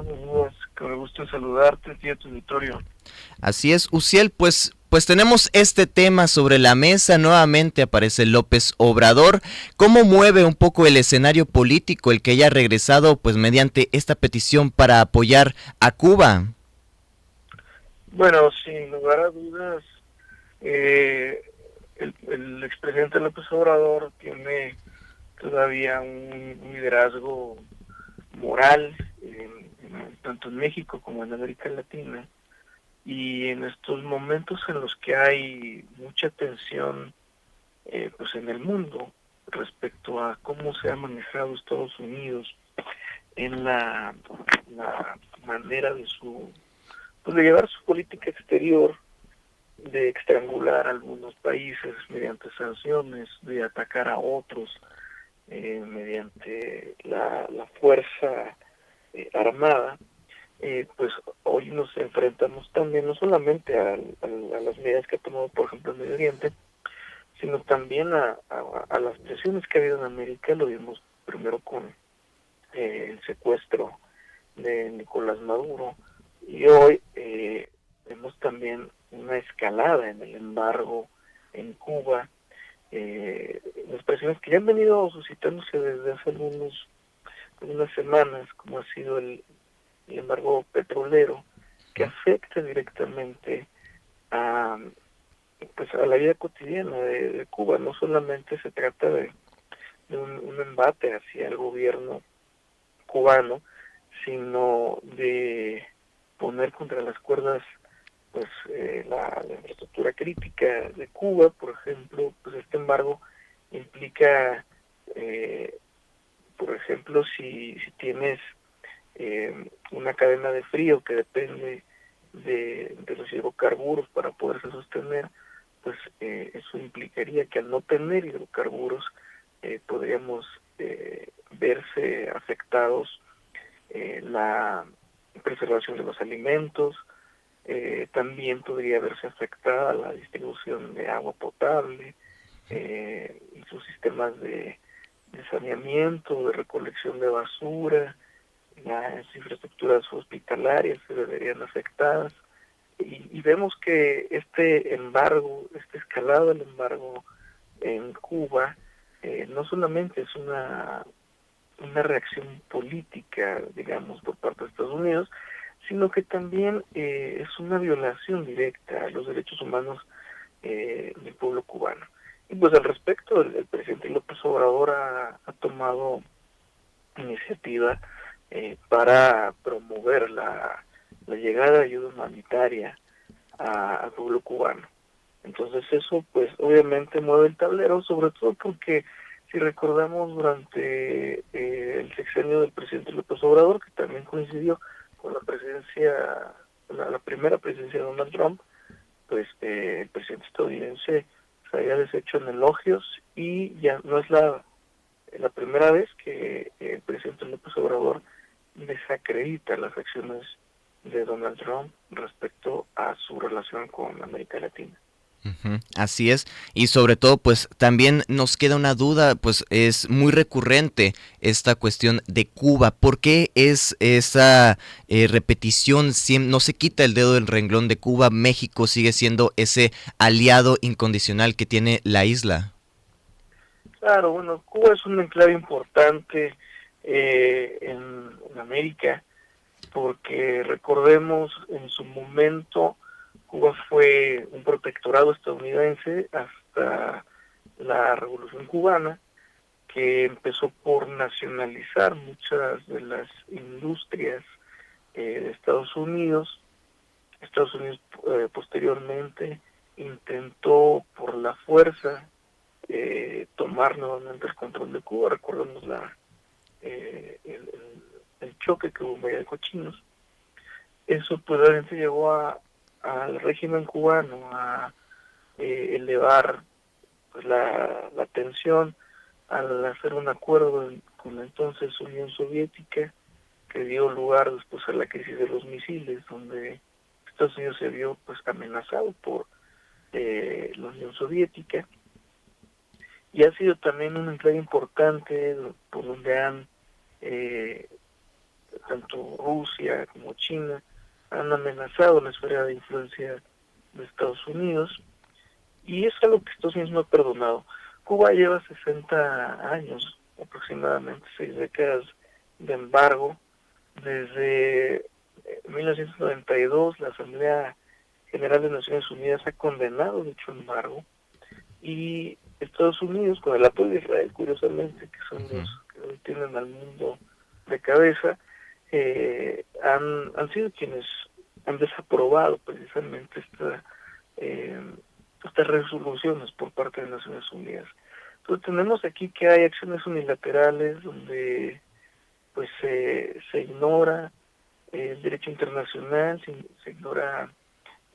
buenos días. Que me gusta saludarte, tío, tu auditorio. Así es, Uciel, pues tenemos este tema sobre la mesa. Nuevamente aparece López Obrador. ¿Cómo mueve un poco el escenario político el que haya regresado pues mediante esta petición para apoyar a Cuba? Bueno, sin lugar a dudas, eh, el expresidente López Obrador tiene todavía un liderazgo moral, tanto en México como en América Latina. Y en estos momentos en los que hay mucha tensión pues en el mundo respecto a cómo se ha manejado Estados Unidos en la manera de pues de llevar su política exterior, de estrangular a algunos países mediante sanciones, de atacar a otros mediante la fuerza armada. Pues hoy nos enfrentamos también no solamente a las medidas que ha tomado, por ejemplo, el Medio Oriente, sino también a las presiones que ha habido en América. Lo vimos primero con el secuestro de Nicolás Maduro, y hoy vemos también una escalada en el embargo en Cuba, las presiones que ya han venido suscitándose desde hace algunas semanas, como ha sido el embargo petrolero, que afecta directamente a pues a la vida cotidiana de Cuba. No solamente se trata de un embate hacia el gobierno cubano, sino de poner contra las cuerdas pues la infraestructura crítica de Cuba. Por ejemplo, pues este embargo implica, eh, por ejemplo, si tienes una cadena de frío que depende de los hidrocarburos para poderse sostener, pues eso implicaría que al no tener hidrocarburos podríamos verse afectados la preservación de los alimentos. También podría verse afectada la distribución de agua potable, sus sistemas de saneamiento, de recolección de basura, las infraestructuras hospitalarias se verían afectadas. Y vemos que este embargo, este escalado del embargo en Cuba, no solamente es una reacción política, digamos, por parte de Estados Unidos, sino que también es una violación directa a los derechos humanos del pueblo cubano. Y pues al respecto, el presidente López Obrador ha tomado iniciativa para promover la llegada de ayuda humanitaria al pueblo cubano. Entonces eso pues obviamente mueve el tablero, sobre todo porque si recordamos durante el sexenio del presidente López Obrador, que también coincidió con la presidencia, la primera presidencia de Donald Trump, pues el presidente estadounidense se había deshecho en elogios, y ya no es la primera vez que el presidente López Obrador desacredita las acciones de Donald Trump respecto a su relación con América Latina. Así es, y sobre todo pues también nos queda una duda, pues es muy recurrente esta cuestión de Cuba. ¿Por qué es esa repetición? No se quita el dedo del renglón de Cuba, México sigue siendo ese aliado incondicional que tiene la isla. Claro, bueno, Cuba es un enclave importante en América, porque recordemos, en su momento Cuba fue un protectorado estadounidense hasta la Revolución Cubana, que empezó por nacionalizar muchas de las industrias de Estados Unidos. Estados Unidos posteriormente intentó por la fuerza tomar nuevamente el control de Cuba. Recordemos el choque que hubo en Bahía de Cochinos. Eso pues realmente llevó al régimen cubano a elevar pues, la tensión, al hacer un acuerdo con la entonces Unión Soviética, que dio lugar después a la crisis de los misiles, donde Estados Unidos se vio pues amenazado por la Unión Soviética. Y ha sido también un enclave importante por donde han eh, tanto Rusia como China han amenazado la esfera de influencia de Estados Unidos, y es algo que Estados Unidos no ha perdonado. Cuba lleva 60 años, aproximadamente 6 décadas de embargo. Desde 1992 la Asamblea General de Naciones Unidas ha condenado dicho embargo, y Estados Unidos, con el apoyo de Israel, curiosamente, que son los que hoy tienen al mundo de cabeza, han sido quienes han desaprobado precisamente eh, estas resoluciones por parte de Naciones Unidas. Entonces tenemos aquí que hay acciones unilaterales donde pues se ignora el derecho internacional, se ignora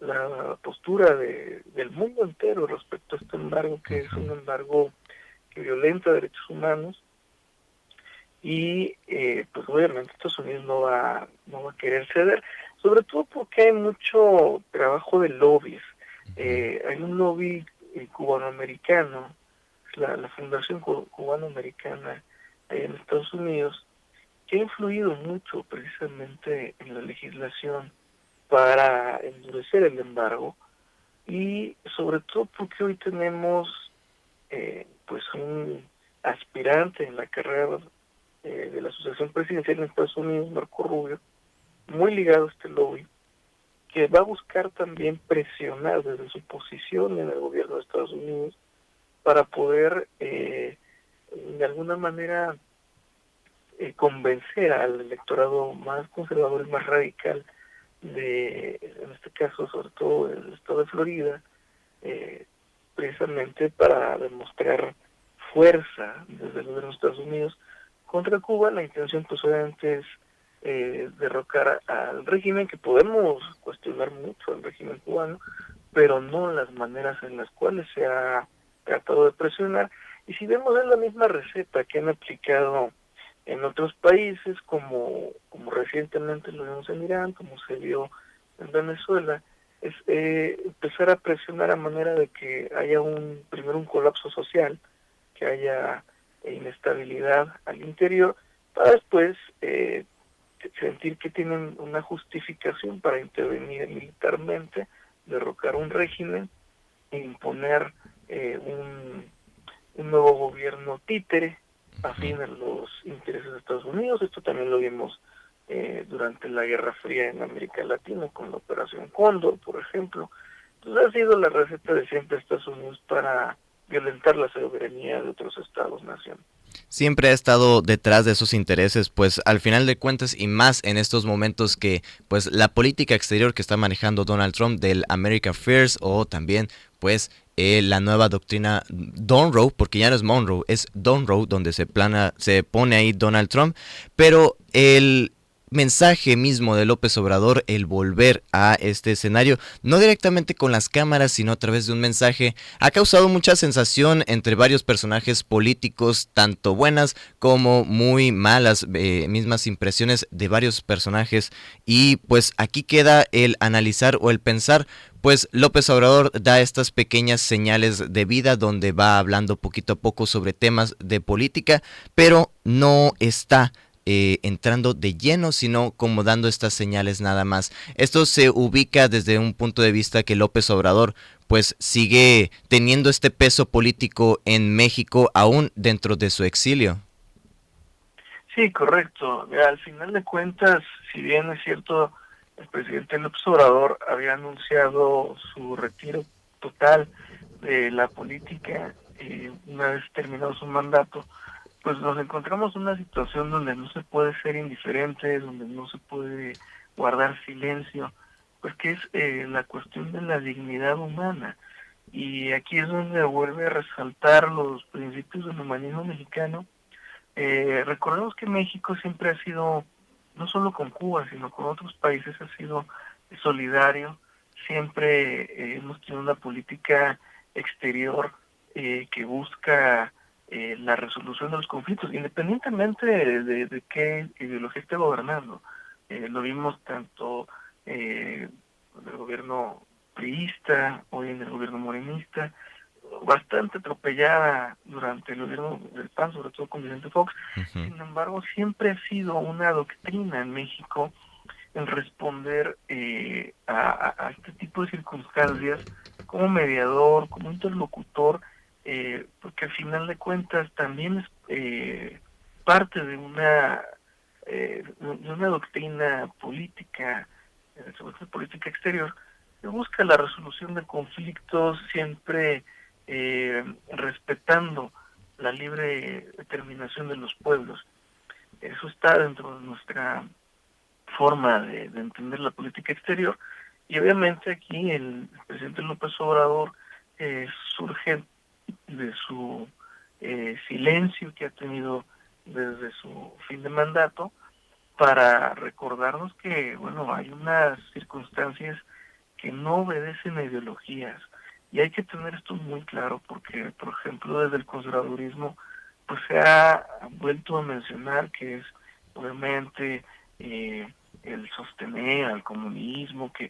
la postura del mundo entero respecto a este embargo, que es un embargo que violenta derechos humanos, y pues obviamente Estados Unidos no va a querer ceder, sobre todo porque hay mucho trabajo de lobbies. Hay un lobby cubanoamericano, la Fundación Cubanoamericana en Estados Unidos, que ha influido mucho precisamente en la legislación para endurecer el embargo, y sobre todo porque hoy tenemos pues un aspirante en la carrera de la Asociación Presidencial en Estados Unidos, Marco Rubio, muy ligado a este lobby, que va a buscar también presionar desde su posición en el gobierno de Estados Unidos para poder de alguna manera convencer al electorado más conservador y más radical en este caso sobre todo el estado de Florida, eh, precisamente para demostrar fuerza desde el gobierno de Estados Unidos contra Cuba. La intención pues obviamente es derrocar al régimen, que podemos cuestionar mucho al régimen cubano, pero no las maneras en las cuales se ha tratado de presionar. Y si vemos, es la misma receta que han aplicado en otros países, como recientemente lo vimos en Irán, como se vio en Venezuela, es empezar a presionar a manera de que haya primero un colapso social, que haya inestabilidad al interior, para después sentir que tienen una justificación para intervenir militarmente, derrocar un régimen e imponer un nuevo gobierno títere afín a los intereses de Estados Unidos. Esto también lo vimos durante la Guerra Fría en América Latina, con la Operación Cóndor, por ejemplo. Entonces ha sido la receta de siempre de Estados Unidos para violentar la soberanía de otros estados-nación. Siempre ha estado detrás de esos intereses, pues al final de cuentas y más en estos momentos que pues la política exterior que está manejando Donald Trump del America First, o también pues la nueva doctrina Donroe, porque ya no es Monroe, es Donroe, donde se pone ahí Donald Trump, pero el mensaje mismo de López Obrador, el volver a este escenario, no directamente con las cámaras, sino a través de un mensaje, ha causado mucha sensación entre varios personajes políticos, tanto buenas como muy malas, mismas impresiones de varios personajes, y pues aquí queda el analizar o el pensar. Pues López Obrador da estas pequeñas señales de vida donde va hablando poquito a poco sobre temas de política, pero no está entrando de lleno, sino como dando estas señales nada más. Esto se ubica desde un punto de vista que López Obrador pues sigue teniendo este peso político en México aún dentro de su exilio. Sí, correcto. Al final de cuentas, si bien es cierto, el presidente López Obrador había anunciado su retiro total de la política una vez terminado su mandato, pues nos encontramos en una situación donde no se puede ser indiferente, donde no se puede guardar silencio, pues que es la cuestión de la dignidad humana. Y aquí es donde vuelve a resaltar los principios del humanismo mexicano. Recordemos que México siempre ha sido, no solo con Cuba, sino con otros países, ha sido solidario. Siempre hemos tenido una política exterior que busca la resolución de los conflictos, independientemente de qué ideología esté gobernando. Lo vimos tanto en el gobierno priista, hoy en el gobierno morenista. bastante atropellada durante el gobierno del PAN, sobre todo con Vicente Fox. Sin embargo, siempre ha sido una doctrina en México en responder a este tipo de circunstancias como mediador, como interlocutor, porque al final de cuentas también es parte de una doctrina política, sobre todo política exterior, que busca la resolución de conflictos siempre respetando la libre determinación de los pueblos. Eso está dentro de nuestra forma de entender la política exterior, y obviamente aquí el presidente López Obrador surge de su silencio que ha tenido desde su fin de mandato, para recordarnos que, bueno, hay unas circunstancias que no obedecen a ideologías, y hay que tener esto muy claro, porque, por ejemplo, desde el conservadurismo pues se ha vuelto a mencionar que es obviamente el sostener al comunismo, que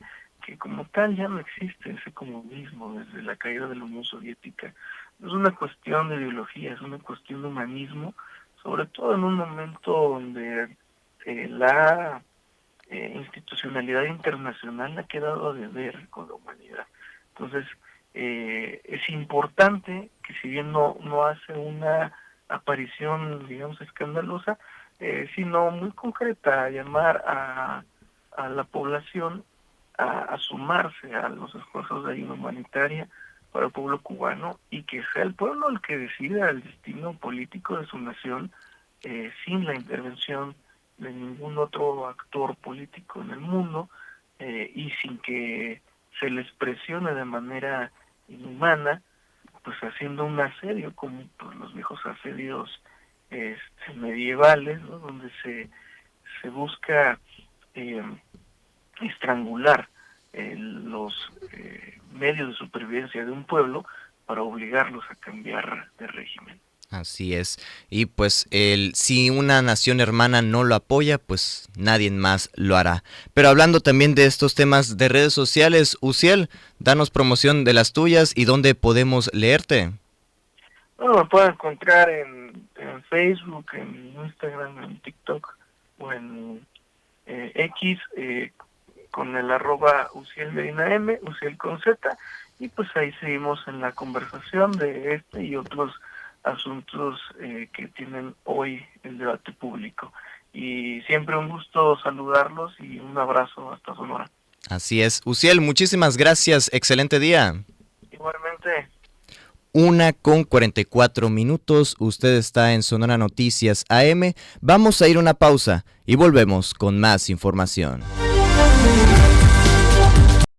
como tal ya no existe ese comunismo desde la caída de la Unión Soviética. No es una cuestión de ideología, es una cuestión de humanismo, sobre todo en un momento donde la institucionalidad internacional ha quedado a deber con la humanidad. Entonces, es importante que, si bien no hace una aparición, digamos, escandalosa, sino muy concreta, llamar a la población a sumarse a los esfuerzos de ayuda humanitaria para el pueblo cubano, y que sea el pueblo el que decida el destino político de su nación, sin la intervención de ningún otro actor político en el mundo, y sin que se les presione de manera inhumana, pues haciendo un asedio como pues, los viejos asedios medievales, ¿no? Donde se busca estrangular los medios de supervivencia de un pueblo para obligarlos a cambiar de régimen. Así es. Y pues si una nación hermana no lo apoya, pues nadie más lo hará. Pero hablando también de estos temas de redes sociales, Uziel, danos promoción de las tuyas y dónde podemos leerte. Bueno, me pueden encontrar en Facebook, en Instagram, en TikTok o en X, con el @Uziel Medina M, Uziel con Z, y pues ahí seguimos en la conversación de este y otros asuntos que tienen hoy el debate público. Y siempre un gusto saludarlos y un abrazo hasta Sonora. Así es. Uziel, muchísimas gracias. Excelente día. Igualmente. 1:44. Usted está en Sonora Noticias AM. Vamos a ir a una pausa y volvemos con más información.